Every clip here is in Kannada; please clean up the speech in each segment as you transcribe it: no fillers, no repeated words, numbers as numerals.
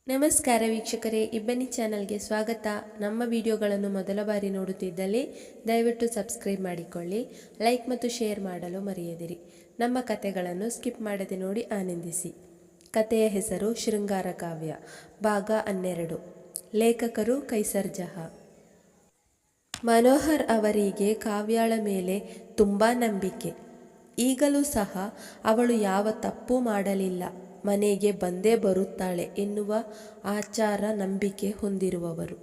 ನಮಸ್ಕಾರ ವೀಕ್ಷಕರೇ, ಇಬ್ಬನಿ ಚಾನಲ್ಗೆ ಸ್ವಾಗತ. ನಮ್ಮ ವಿಡಿಯೋಗಳನ್ನು ಮೊದಲ ಬಾರಿ ನೋಡುತ್ತಿದ್ದಲ್ಲಿ ದಯವಿಟ್ಟು ಸಬ್ಸ್ಕ್ರೈಬ್ ಮಾಡಿಕೊಳ್ಳಿ, ಲೈಕ್ ಮತ್ತು ಶೇರ್ ಮಾಡಲು ಮರೆಯದಿರಿ. ನಮ್ಮ ಕತೆಗಳನ್ನು ಸ್ಕಿಪ್ ಮಾಡದೆ ನೋಡಿ ಆನಂದಿಸಿ. ಕತೆಯ ಹೆಸರು ಶೃಂಗಾರ ಕಾವ್ಯ, ಭಾಗ 12. ಲೇಖಕರು ಕೈಸರ್ ಜಹಾ. ಮನೋಹರ್ ಅವರಿಗೆ ಕಾವ್ಯಾಳ ಮೇಲೆ ತುಂಬ ನಂಬಿಕೆ. ಈಗಲೂ ಸಹ ಅವಳು ಯಾವ ತಪ್ಪು ಮಾಡಲಿಲ್ಲ, ಮನೆಗೆ ಬಂದೇ ಬರುತ್ತಾಳೆ ಎನ್ನುವ ಆಚಾರ ನಂಬಿಕೆ ಹೊಂದಿರುವವರು.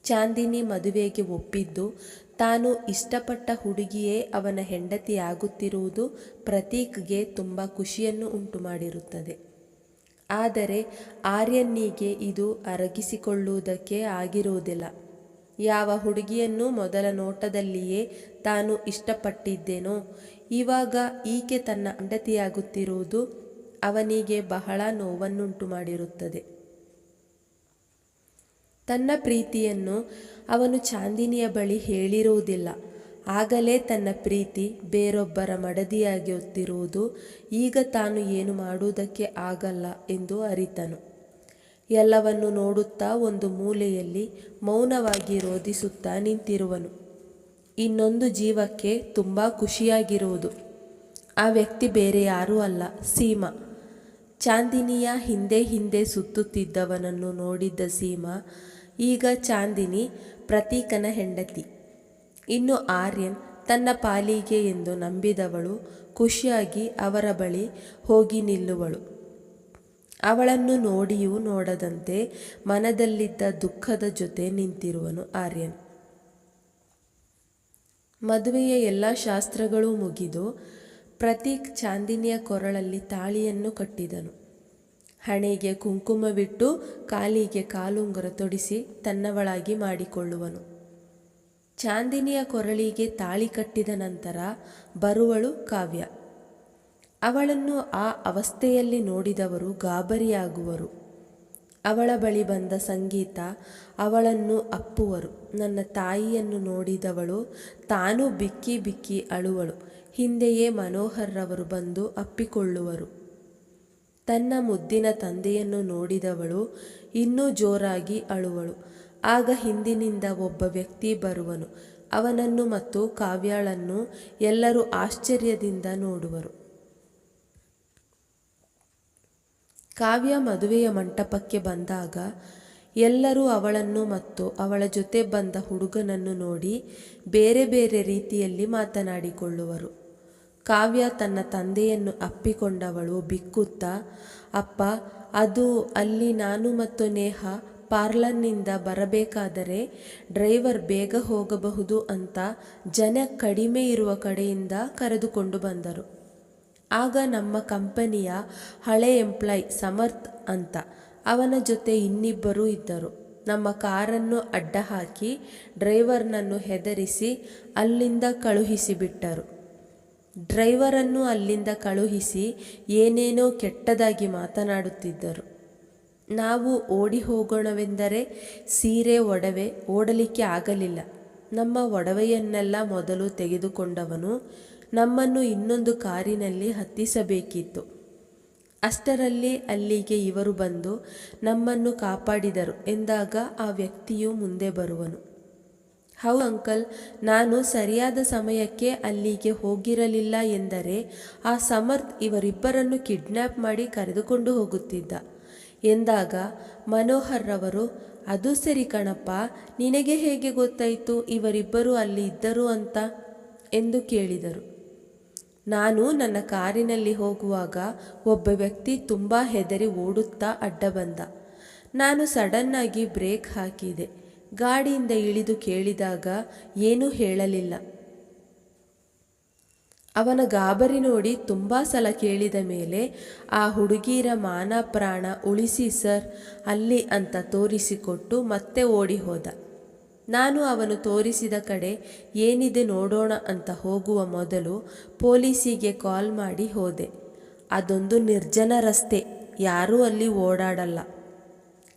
ಚಾಂದಿನಿ ಮದುವೆಗೆ ಒಪ್ಪಿದ್ದು ತಾನು ಇಷ್ಟಪಟ್ಟ ಹುಡುಗಿಯೇ ಅವನ ಹೆಂಡತಿಯಾಗುತ್ತಿರುವುದು ಪ್ರತೀಕ್ಗೆ ತುಂಬ ಖುಷಿಯನ್ನು ಉಂಟು ಮಾಡಿರುತ್ತದೆ. ಆದರೆ ಆರ್ಯನ್ನಿಗೆ ಇದು ಅರಗಿಸಿಕೊಳ್ಳುವುದಕ್ಕೆ ಆಗಿರುವುದಿಲ್ಲ. ಯಾವ ಹುಡುಗಿಯನ್ನು ಮೊದಲ ನೋಟದಲ್ಲಿಯೇ ತಾನು ಇಷ್ಟಪಟ್ಟಿದ್ದೇನೋ ಇವಾಗ ಈಕೆ ತನ್ನ ಹೆಂಡತಿಯಾಗುತ್ತಿರುವುದು ಅವನಿಗೆ ಬಹಳ ನೋವನ್ನುಂಟು ಮಾಡಿರುತ್ತದೆ. ತನ್ನ ಪ್ರೀತಿಯನ್ನು ಅವನು ಚಾಂದಿನಿಯ ಬಳಿ ಹೇಳಿರುವುದಿಲ್ಲ. ಆಗಲೇ ತನ್ನ ಪ್ರೀತಿ ಬೇರೊಬ್ಬರ ಮಡದಿಯಾಗುತ್ತಿರುವುದು ಈಗ ತಾನು ಏನು ಮಾಡುವುದಕ್ಕೆ ಆಗಲ್ಲ ಎಂದು ಅರಿತನು. ಎಲ್ಲವನ್ನು ನೋಡುತ್ತಾ ಒಂದು ಮೂಲೆಯಲ್ಲಿ ಮೌನವಾಗಿ ರೋಧಿಸುತ್ತಾ ನಿಂತಿರುವನು. ಇನ್ನೊಂದು ಜೀವಕ್ಕೆ ತುಂಬ ಖುಷಿಯಾಗಿರುವುದು. ಆ ವ್ಯಕ್ತಿ ಬೇರೆ ಯಾರೂ ಅಲ್ಲ, ಸೀಮಾ. ಚಾಂದಿನಿಯ ಹಿಂದೆ ಹಿಂದೆ ಸುತ್ತುತ್ತಿದ್ದವನನ್ನು ನೋಡಿದ್ದ ಸೀಮಾ ಈಗ ಚಾಂದಿನಿ ಪ್ರತೀಕನ ಹೆಂಡತಿ. ಇನ್ನು ಆರ್ಯನ್ ತನ್ನ ಪಾಲಿಗೆ ಎಂದು ನಂಬಿದವಳು ಖುಷಿಯಾಗಿ ಅವರ ಬಳಿ ಹೋಗಿ ನಿಲ್ಲುವಳು. ಅವಳನ್ನು ನೋಡಿಯೂ ನೋಡದಂತೆ ಮನದಲ್ಲಿದ್ದ ದುಃಖದ ಜೊತೆ ನಿಂತಿರುವನು ಆರ್ಯನ್. ಮದುವೆಯ ಎಲ್ಲ ಶಾಸ್ತ್ರಗಳೂ ಮುಗಿದು ಪ್ರತೀಕ್ ಚಾಂದಿನಿಯ ಕೊರಳಲ್ಲಿ ತಾಳಿಯನ್ನು ಕಟ್ಟಿದನು. ಹಣೆಗೆ ಕುಂಕುಮವಿಟ್ಟು ಕಾಲಿಗೆ ಕಾಲುಂಗುರ ತೊಡಿಸಿ ತನ್ನವಳಾಗಿ ಮಾಡಿಕೊಳ್ಳುವನು. ಚಾಂದಿನಿಯ ಕೊರಳಿಗೆ ತಾಳಿ ಕಟ್ಟಿದ ನಂತರ ಬರುವಳು ಕಾವ್ಯ. ಅವಳನ್ನು ಆ ಅವಸ್ಥೆಯಲ್ಲಿ ನೋಡಿದವರು ಗಾಬರಿಯಾಗುವರು. ಅವಳ ಬಳಿ ಬಂದ ಸಂಗೀತ ಅವಳನ್ನು ಅಪ್ಪುವರು. ನನ್ನ ತಾಯಿಯನ್ನು ನೋಡಿದವಳು ತಾನೂ ಬಿಕ್ಕಿ ಬಿಕ್ಕಿ ಅಳುವಳು. ಹಿಂದೆಯೇ ಮನೋಹರ್ ರವರು ಬಂದು ಅಪ್ಪಿಕೊಳ್ಳುವರು. ತನ್ನ ಮುದ್ದಿನ ತಂದೆಯನ್ನು ನೋಡಿದವಳು ಇನ್ನೂ ಜೋರಾಗಿ ಅಳುವಳು. ಆಗ ಹಿಂದಿನಿಂದ ಒಬ್ಬ ವ್ಯಕ್ತಿ ಬರುವನು. ಅವನನ್ನು ಮತ್ತು ಕಾವ್ಯಾಳನ್ನು ಎಲ್ಲರೂ ಆಶ್ಚರ್ಯದಿಂದ ನೋಡುವರು. ಕಾವ್ಯ ಮದುವೆಯ ಮಂಟಪಕ್ಕೆ ಬಂದಾಗ ಎಲ್ಲರೂ ಅವಳನ್ನು ಮತ್ತು ಅವಳ ಜೊತೆ ಬಂದ ಹುಡುಗನನ್ನು ನೋಡಿ ಬೇರೆ ಬೇರೆ ರೀತಿಯಲ್ಲಿ ಮಾತನಾಡಿಕೊಳ್ಳುವರು. ಕಾವ್ಯ ತನ್ನ ತಂದೆಯನ್ನು ಅಪ್ಪಿಕೊಂಡವಳು ಬಿಕ್ಕುತ್ತಾ, ಅಪ್ಪ, ಅದು ಅಲ್ಲಿ ನಾನು ಮತ್ತು ನೇಹ ಪಾರ್ಲರ್ನಿಂದ ಬರಬೇಕಾದರೆ ಡ್ರೈವರ್ ಬೇಗ ಹೋಗಬಹುದು ಅಂತ ಜನ ಕಡಿಮೆ ಇರುವ ಕಡೆಯಿಂದ ಕರೆದುಕೊಂಡು ಬಂದರು. ಆಗ ನಮ್ಮ ಕಂಪನಿಯ ಹಳೆ ಎಂಪ್ಲಾಯ್ ಸಮರ್ಥ್ ಅಂತ, ಅವನ ಜೊತೆ ಇನ್ನಿಬ್ಬರು ಇದ್ದರು. ನಮ್ಮ ಕಾರನ್ನು ಅಡ್ಡ ಹಾಕಿ ಡ್ರೈವರ್ನನ್ನು ಹೆದರಿಸಿ ಅಲ್ಲಿಂದ ಕಳುಹಿಸಿಬಿಟ್ಟರು. ಡ್ರೈವರನ್ನು ಅಲ್ಲಿಂದ ಕಳುಹಿಸಿ ಏನೇನೋ ಕೆಟ್ಟದಾಗಿ ಮಾತನಾಡುತ್ತಿದ್ದರು. ನಾವು ಓಡಿ ಹೋಗೋಣವೆಂದರೆ ಸೀರೆ ಒಡವೆ ಓಡಲಿಕ್ಕೆ ಆಗಲಿಲ್ಲ. ನಮ್ಮ ಒಡವೆಯನ್ನೆಲ್ಲ ಮೊದಲು ತೆಗೆದುಕೊಂಡವನು ನಮ್ಮನ್ನು ಇನ್ನೊಂದು ಕಾರಿನಲ್ಲಿ ಹತ್ತಿಸಬೇಕಿತ್ತು. ಅಷ್ಟರಲ್ಲಿ ಅಲ್ಲಿಗೆ ಇವರು ಬಂದು ನಮ್ಮನ್ನು ಕಾಪಾಡಿದರು ಎಂದಾಗ ಆ ವ್ಯಕ್ತಿಯು ಮುಂದೆ ಬರುವನು. ಹೌದು ಅಂಕಲ್, ನಾನು ಸರಿಯಾದ ಸಮಯಕ್ಕೆ ಅಲ್ಲಿಗೆ ಹೋಗಿರಲಿಲ್ಲ ಎಂದರೆ ಆ ಸಮರ್ಥ್ ಇವರಿಬ್ಬರನ್ನು ಕಿಡ್ನ್ಯಾಪ್ ಮಾಡಿ ಕರೆದುಕೊಂಡು ಹೋಗುತ್ತಿದ್ದ ಎಂದಾಗ ಮನೋಹರ್ ರವರು, ಅದು ಸರಿ ಕಣಪ್ಪ, ನಿನಗೆ ಹೇಗೆ ಗೊತ್ತಾಯಿತು ಇವರಿಬ್ಬರು ಅಲ್ಲಿ ಇದ್ದರು ಅಂತ ಎಂದು ಕೇಳಿದರು. ನಾನು ನನ್ನ ಕಾರಿನಲ್ಲಿ ಹೋಗುವಾಗ ಒಬ್ಬ ವ್ಯಕ್ತಿ ತುಂಬ ಹೆದರಿ ಓಡುತ್ತಾ ಅಡ್ಡ ಬಂದ. ನಾನು ಸಡನ್ನಾಗಿ ಬ್ರೇಕ್ ಹಾಕಿದೆ. ಗಾಡಿಯಿಂದ ಇಳಿದು ಕೇಳಿದಾಗ ಏನೂ ಹೇಳಲಿಲ್ಲ. ಅವನ ಗಾಬರಿ ನೋಡಿ ತುಂಬ ಸಲ ಕೇಳಿದ ಮೇಲೆ ಆ ಹುಡುಗಿಯರ ಮಾನ ಪ್ರಾಣ ಉಳಿಸಿ ಸರ್ ಅಲ್ಲಿ ಅಂತ ತೋರಿಸಿಕೊಟ್ಟು ಮತ್ತೆ ಓಡಿ ಹೋದ. ನಾನು ಅವನು ತೋರಿಸಿದ ಕಡೆ ಏನಿದೆ ನೋಡೋಣ ಅಂತ ಹೋಗುವ ಮೊದಲು ಪೊಲೀಸಿಗೆ ಕಾಲ್ ಮಾಡಿ ಹೋದೆ. ಅದೊಂದು ನಿರ್ಜನ ರಸ್ತೆ, ಯಾರೂ ಅಲ್ಲಿ ಓಡಾಡಲ್ಲ.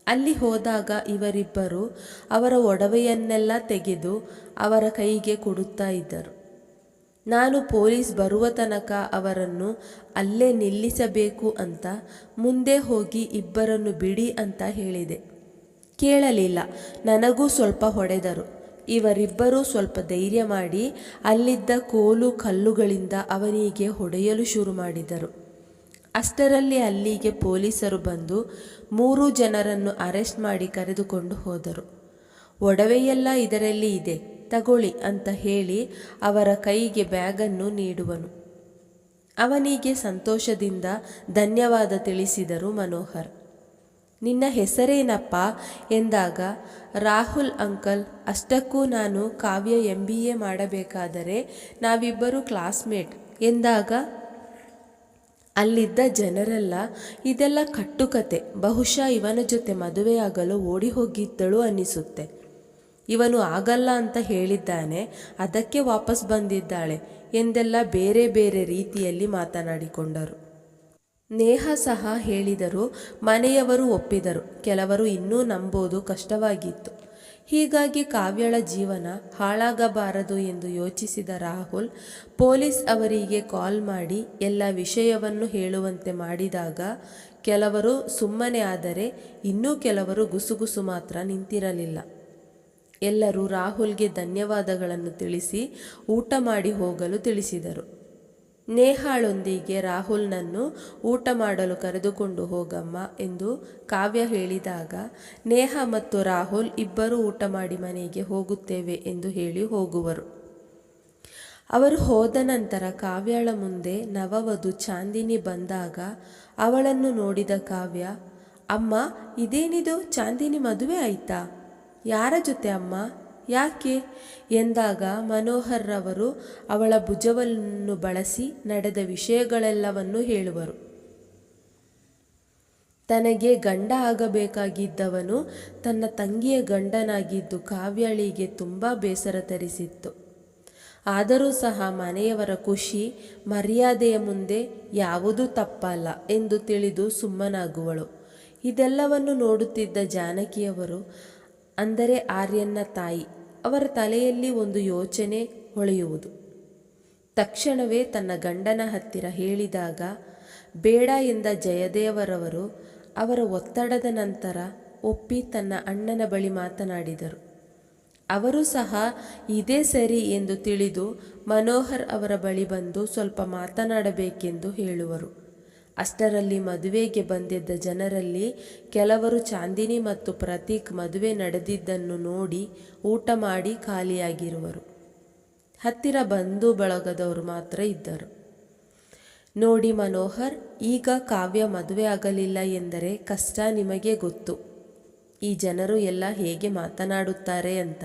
ಅಲ್ಲಿ ಹೋದಾಗ ಇವರಿಬ್ಬರು ಅವರ ಒಡವೆಯನ್ನೆಲ್ಲ ತೆಗೆದು ಅವರ ಕೈಗೆ ಕೊಡುತ್ತಾ ಇದ್ದರು. ನಾನು ಪೊಲೀಸ್ ಬರುವ ತನಕ ಅವರನ್ನು ಅಲ್ಲೇ ನಿಲ್ಲಿಸಬೇಕು ಅಂತ ಮುಂದೆ ಹೋಗಿ ಇಬ್ಬರನ್ನು ಬಿಡಿ ಅಂತ ಹೇಳಿದೆ. ಕೇಳಲಿಲ್ಲ. ನನಗೂ ಸ್ವಲ್ಪ ಹೊಡೆದರು. ಇವರಿಬ್ಬರೂ ಸ್ವಲ್ಪ ಧೈರ್ಯ ಮಾಡಿ ಅಲ್ಲಿದ್ದ ಕೋಲು ಕಲ್ಲುಗಳಿಂದ ಅವನಿಗೆ ಹೊಡೆಯಲು ಶುರು ಮಾಡಿದರು. ಅಷ್ಟರಲ್ಲಿ ಅಲ್ಲಿಗೆ ಪೊಲೀಸರು ಬಂದು 3 ಜನರನ್ನು ಅರೆಸ್ಟ್ ಮಾಡಿ ಕರೆದುಕೊಂಡು ಹೋದರು. ಒಡವೆಯೆಲ್ಲ ಇದರಲ್ಲಿ ಇದೆ, ತಗೊಳ್ಳಿ ಅಂತ ಹೇಳಿ ಅವರ ಕೈಗೆ ಬ್ಯಾಗನ್ನು ನೀಡುವನು. ಅವನಿಗೆ ಸಂತೋಷದಿಂದ ಧನ್ಯವಾದ ತಿಳಿಸಿದರು ಮನೋಹರ್. ನಿನ್ನ ಹೆಸರೇನಪ್ಪ ಎಂದಾಗ, ರಾಹುಲ್ ಅಂಕಲ್. ಅಷ್ಟಕ್ಕೂ ನಾನು ಕಾವ್ಯ MBA ಮಾಡಬೇಕಾದರೆ ನಾವಿಬ್ಬರು ಕ್ಲಾಸ್ಮೇಟ್ ಎಂದಾಗ ಅಲ್ಲಿದ್ದ ಜನರೆಲ್ಲ ಇದೆಲ್ಲ ಕಟ್ಟುಕತೆ, ಬಹುಶಃ ಇವನ ಜೊತೆ ಮದುವೆಯಾಗಲು ಓಡಿ ಹೋಗಿದ್ದಳು ಅನ್ನಿಸುತ್ತೆ. ಇವನು ಆಗಲ್ಲ ಅಂತ ಹೇಳಿದ್ದಾನೆ, ಅದಕ್ಕೆ ವಾಪಸ್ ಬಂದಿದ್ದಾಳೆ ಎಂದೆಲ್ಲ ಬೇರೆ ಬೇರೆ ರೀತಿಯಲ್ಲಿ ಮಾತನಾಡಿಕೊಂಡರು. ನೇಹ ಸಹ ಹೇಳಿದರು. ಮನೆಯವರು ಒಪ್ಪಿದರು. ಕೆಲವರು ಇನ್ನೂ ನಂಬೋದು ಕಷ್ಟವಾಗಿತ್ತು. ಹೀಗಾಗಿ ಕಾವ್ಯಳ ಜೀವನ ಹಾಳಾಗಬಾರದು ಎಂದು ಯೋಚಿಸಿದ ರಾಹುಲ್ ಪೊಲೀಸ್ ಅವರಿಗೆ ಕಾಲ್ ಮಾಡಿ ಎಲ್ಲ ವಿಷಯವನ್ನು ಹೇಳುವಂತೆ ಮಾಡಿದಾಗ ಕೆಲವರು ಸುಮ್ಮನೆ ಆದರೆ ಇನ್ನೂ ಕೆಲವರು ಗುಸುಗುಸು ಮಾತ್ರ ನಿಂತಿರಲಿಲ್ಲ. ಎಲ್ಲರೂ ರಾಹುಲ್ಗೆ ಧನ್ಯವಾದಗಳನ್ನು ತಿಳಿಸಿ ಊಟ ಮಾಡಿ ಹೋಗಲು ತಿಳಿಸಿದರು. ನೇಹಾಳೊಂದಿಗೆ ರಾಹುಲ್ನನ್ನು ಊಟ ಮಾಡಲು ಕರೆದುಕೊಂಡು ಹೋಗಮ್ಮ ಎಂದು ಕಾವ್ಯ ಹೇಳಿದಾಗ ನೇಹ ಮತ್ತು ರಾಹುಲ್ ಇಬ್ಬರು ಊಟ ಮಾಡಿ ಮನೆಗೆ ಹೋಗುತ್ತೇವೆ ಎಂದು ಹೇಳಿ ಹೋಗುವರು. ಅವರು ಹೋದ ನಂತರ ಕಾವ್ಯಳ ಮುಂದೆ ನವವಧು ಚಾಂದಿನಿ ಬಂದಾಗ ಅವಳನ್ನು ನೋಡಿದ ಕಾವ್ಯ, ಅಮ್ಮ ಇದೇನಿದು, ಚಾಂದಿನಿ ಮದುವೆ ಆಯ್ತಾ? ಯಾರ ಜೊತೆ ಅಮ್ಮ, ಯಾಕೆ ಎಂದಾಗ ಮನೋಹರ್ ರವರು ಅವಳ ಭುಜವನ್ನು ಬಳಸಿ ನಡೆದ ವಿಷಯಗಳೆಲ್ಲವನ್ನು ಹೇಳುವರು. ತನಗೆ ಗಂಡ ಆಗಬೇಕಾಗಿದ್ದವನು ತನ್ನ ತಂಗಿಯ ಗಂಡನಾಗಿದ್ದು ಕಾವ್ಯಳಿಗೆ ತುಂಬ ಬೇಸರ ತರಿಸಿತ್ತು. ಆದರೂ ಸಹ ಮನೆಯವರ ಖುಷಿ ಮರ್ಯಾದೆಯ ಮುಂದೆ ಯಾವುದೂ ತಪ್ಪಲ್ಲ ಎಂದು ತಿಳಿದು ಸುಮ್ಮನಾಗುವಳು. ಇದೆಲ್ಲವನ್ನು ನೋಡುತ್ತಿದ್ದ ಜಾನಕಿಯವರು, ಅಂದರೆ ಆರ್ಯನ್ನ ತಾಯಿ, ಅವರ ತಲೆಯಲ್ಲಿ ಒಂದು ಯೋಚನೆ ಹೊಳೆಯುವುದು. ತಕ್ಷಣವೇ ತನ್ನ ಗಂಡನ ಹತ್ತಿರ ಹೇಳಿದಾಗ ಬೇಡ ಎಂದ ಜಯದೇವರವರು ಅವರ ಒತ್ತಡದ ನಂತರ ಒಪ್ಪಿ ತನ್ನ ಅಣ್ಣನ ಬಳಿ ಮಾತನಾಡಿದರು. ಅವರು ಸಹ ಇದೇ ಸರಿ ಎಂದು ತಿಳಿದು ಮನೋಹರ್ ಅವರ ಬಳಿ ಬಂದು ಸ್ವಲ್ಪ ಮಾತನಾಡಬೇಕೆಂದು ಹೇಳುವರು. ಅಷ್ಟರಲ್ಲಿ ಮದುವೆಗೆ ಬಂದಿದ್ದ ಜನರಲ್ಲಿ ಕೆಲವರು ಚಾಂದಿನಿ ಮತ್ತು ಪ್ರತೀಕ್ ಮದುವೆ ನಡೆದಿದ್ದನ್ನು ನೋಡಿ ಊಟ ಮಾಡಿ ಖಾಲಿಯಾಗಿರುವರು. ಹತ್ತಿರ ಬಂಧು ಬಳಗದವರು ಮಾತ್ರ ಇದ್ದರು. ನೋಡಿ ಮನೋಹರ್, ಈಗ ಕಾವ್ಯ ಮದುವೆ ಆಗಲಿಲ್ಲ ಎಂದರೆ ಕಷ್ಟ ನಿಮಗೆ ಗೊತ್ತು. ಈ ಜನರು ಎಲ್ಲ ಹೇಗೆ ಮಾತನಾಡುತ್ತಾರೆ ಅಂತ.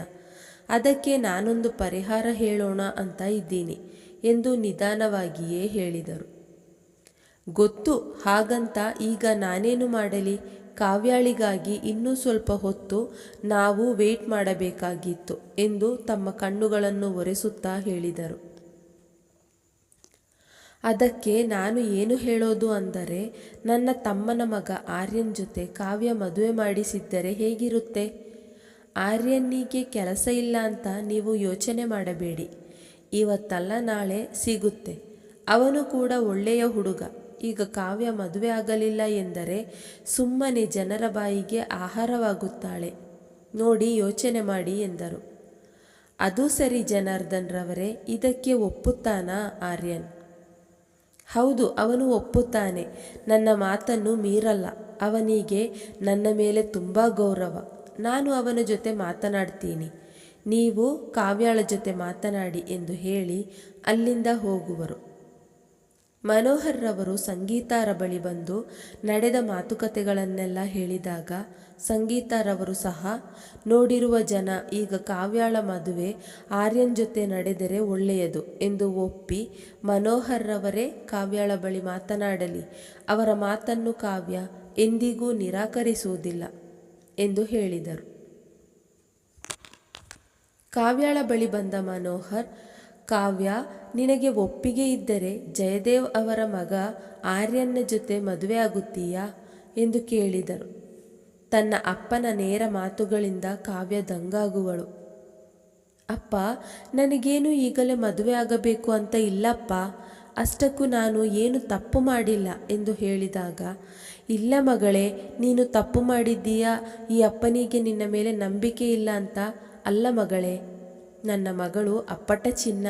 ಅದಕ್ಕೆ ನಾನೊಂದು ಪರಿಹಾರ ಹೇಳೋಣ ಅಂತ ಇದ್ದೀನಿ ಎಂದು ನಿಧಾನವಾಗಿಯೇ ಹೇಳಿದರು. ಗೊತ್ತು, ಹಾಗಂತ ಈಗ ನಾನೇನು ಮಾಡಲಿ? ಕಾವ್ಯಾಳಿಗಾಗಿ ಇನ್ನೂ ಸ್ವಲ್ಪ ಹೊತ್ತು ನಾವು ವೇಟ್ ಮಾಡಬೇಕಾಗಿತ್ತು ಎಂದು ತಮ್ಮ ಕಣ್ಣುಗಳನ್ನು ಒರೆಸುತ್ತಾ ಹೇಳಿದರು. ಅದಕ್ಕೆ ನಾನು ಏನು ಹೇಳೋದು ಅಂದರೆ, ನನ್ನ ತಮ್ಮನ ಮಗ ಆರ್ಯನ್ ಜೊತೆ ಕಾವ್ಯ ಮದುವೆ ಮಾಡಿಸಿದ್ದರೆ ಹೇಗಿರುತ್ತೆ? ಆರ್ಯನ್ನಿಗೆ ಕೆಲಸ ಇಲ್ಲ ಅಂತ ನೀವು ಯೋಚನೆ ಮಾಡಬೇಡಿ. ಇವತ್ತಲ್ಲ ನಾಳೆ ಸಿಗುತ್ತೆ. ಅವನು ಕೂಡ ಒಳ್ಳೆಯ ಹುಡುಗ. ಈಗ ಕಾವ್ಯ ಮದುವೆ ಆಗಲಿಲ್ಲ ಎಂದರೆ ಸುಮ್ಮನೆ ಜನರ ಬಾಯಿಗೆ ಆಹಾರವಾಗುತ್ತಾಳೆ. ನೋಡಿ ಯೋಚನೆ ಮಾಡಿ ಎಂದರು. ಅದು ಸರಿ ಜನಾರ್ದನ್ ರವರೇ, ಇದಕ್ಕೆ ಒಪ್ಪುತ್ತಾನಾ ಆರ್ಯನ್? ಹೌದು, ಅವನು ಒಪ್ಪುತ್ತಾನೆ. ನನ್ನ ಮಾತನ್ನು ಮೀರಲ್ಲ. ಅವನಿಗೆ ನನ್ನ ಮೇಲೆ ತುಂಬ ಗೌರವ. ನಾನು ಅವನ ಜೊತೆ ಮಾತನಾಡ್ತೀನಿ. ನೀವು ಕಾವ್ಯಾಳ ಜೊತೆ ಮಾತನಾಡಿ ಎಂದು ಹೇಳಿ ಅಲ್ಲಿಂದ ಹೋಗುವರು. ಮನೋಹರ್ ರವರು ಸಂಗೀತಾರ ಬಳಿ ಬಂದು ನಡೆದ ಮಾತುಕತೆಗಳನ್ನೆಲ್ಲ ಹೇಳಿದಾಗ ಸಂಗೀತಾರವರು ಸಹ, ನೋಡಿರುವ ಜನ ಈಗ ಕಾವ್ಯಾಳ ಮದುವೆ ಆರ್ಯನ್ ಜೊತೆ ನಡೆದರೆ ಒಳ್ಳೆಯದು ಎಂದು ಒಪ್ಪಿ ಮನೋಹರ್ ರವರೇ ಕಾವ್ಯಾಳ ಬಳಿ ಮಾತನಾಡಲಿ. ಅವರ ಮಾತನ್ನು ಕಾವ್ಯ ಎಂದಿಗೂ ನಿರಾಕರಿಸುವುದಿಲ್ಲ ಎಂದು ಹೇಳಿದರು. ಕಾವ್ಯಾಳ ಬಳಿ ಬಂದ ಮನೋಹರ್, ಕಾವ್ಯ, ನಿನಗೆ ಒಪ್ಪಿಗೆ ಇದ್ದರೆ ಜಯದೇವ್ ಅವರ ಮಗ ಆರ್ಯನ್ನ ಜೊತೆ ಮದುವೆ ಆಗುತ್ತೀಯಾ ಎಂದು ಕೇಳಿದರು. ತನ್ನ ಅಪ್ಪನ ನೇರ ಮಾತುಗಳಿಂದ ಕಾವ್ಯ ದಂಗಾಗುವಳು. ಅಪ್ಪ, ನನಗೇನು ಈಗಲೇ ಮದುವೆ ಆಗಬೇಕು ಅಂತ ಇಲ್ಲಪ್ಪ, ಅಷ್ಟಕ್ಕೂ ನಾನು ಏನು ತಪ್ಪು ಮಾಡಿಲ್ಲ ಎಂದು ಹೇಳಿದಾಗ, ಇಲ್ಲ ಮಗಳೇ, ನೀನು ತಪ್ಪು ಮಾಡಿದ್ದೀಯಾ, ಈ ಅಪ್ಪನಿಗೆ ನಿನ್ನ ಮೇಲೆ ನಂಬಿಕೆ ಇಲ್ಲ ಅಂತ ಅಲ್ಲ ಮಗಳೇ. ನನ್ನ ಮಗಳು ಅಪ್ಪಟ ಚಿನ್ನ.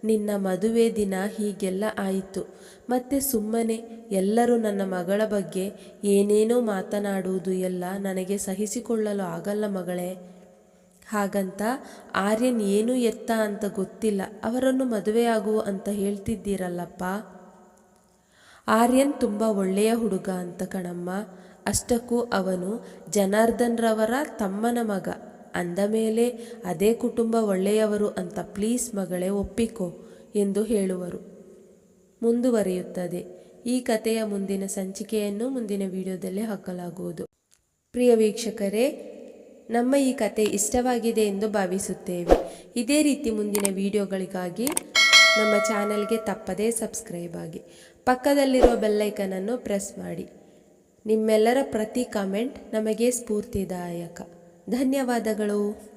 ನಿನ್ನ ಮದುವೆ ದಿನ ಹೀಗೆಲ್ಲ ಆಯಿತು, ಮತ್ತೆ ಸುಮ್ಮನೆ ಎಲ್ಲರೂ ನನ್ನ ಮಗಳ ಬಗ್ಗೆ ಏನೇನೋ ಮಾತನಾಡುವುದು ಎಲ್ಲ ನನಗೆ ಸಹಿಸಿಕೊಳ್ಳಲು ಆಗಲ್ಲ ಮಗಳೇ. ಹಾಗಂತ ಆರ್ಯನ್ ಏನು ಎತ್ತ ಅಂತ ಗೊತ್ತಿಲ್ಲ, ಅವರನ್ನು ಮದುವೆಯಾಗುವ ಅಂತ ಹೇಳ್ತಿದ್ದೀರಲ್ಲಪ್ಪ. ಆರ್ಯನ್ ತುಂಬ ಒಳ್ಳೆಯ ಹುಡುಗ ಅಂತ ಕಣಮ್ಮ. ಅಷ್ಟಕ್ಕೂ ಅವನು ಜನಾರ್ದನ್ ರವರ ತಮ್ಮನ ಮಗ ಅಂದ ಮೇಲೆ ಅದೇ ಕುಟುಂಬ ಒಳ್ಳೆಯವರು ಅಂತ ಪ್ಲೀಸ್ ಮಗಳೇ ಒಪ್ಪಿಕೋ ಎಂದು ಹೇಳುವರು. ಮುಂದುವರಿಯುತ್ತದೆ. ಈ ಕಥೆಯ ಮುಂದಿನ ಸಂಚಿಕೆಯನ್ನು ಮುಂದಿನ ವಿಡಿಯೋದಲ್ಲಿ ಹಾಕಲಾಗುವುದು. ಪ್ರಿಯ ವೀಕ್ಷಕರೇ, ನಮ್ಮ ಈ ಕತೆ ಇಷ್ಟವಾಗಿದೆ ಎಂದು ಭಾವಿಸುತ್ತೇವೆ. ಇದೇ ರೀತಿ ಮುಂದಿನ ವಿಡಿಯೋಗಳಿಗಾಗಿ ನಮ್ಮ ಚಾನೆಲ್ಗೆ ತಪ್ಪದೇ ಸಬ್ಸ್ಕ್ರೈಬ್ ಆಗಿ, ಪಕ್ಕದಲ್ಲಿರುವ ಬೆಲ್ಲೈಕನನ್ನು ಪ್ರೆಸ್ ಮಾಡಿ. ನಿಮ್ಮೆಲ್ಲರ ಪ್ರತಿ ಕಾಮೆಂಟ್ ನಮಗೆ ಸ್ಫೂರ್ತಿದಾಯಕ. ಧನ್ಯವಾದಗಳು.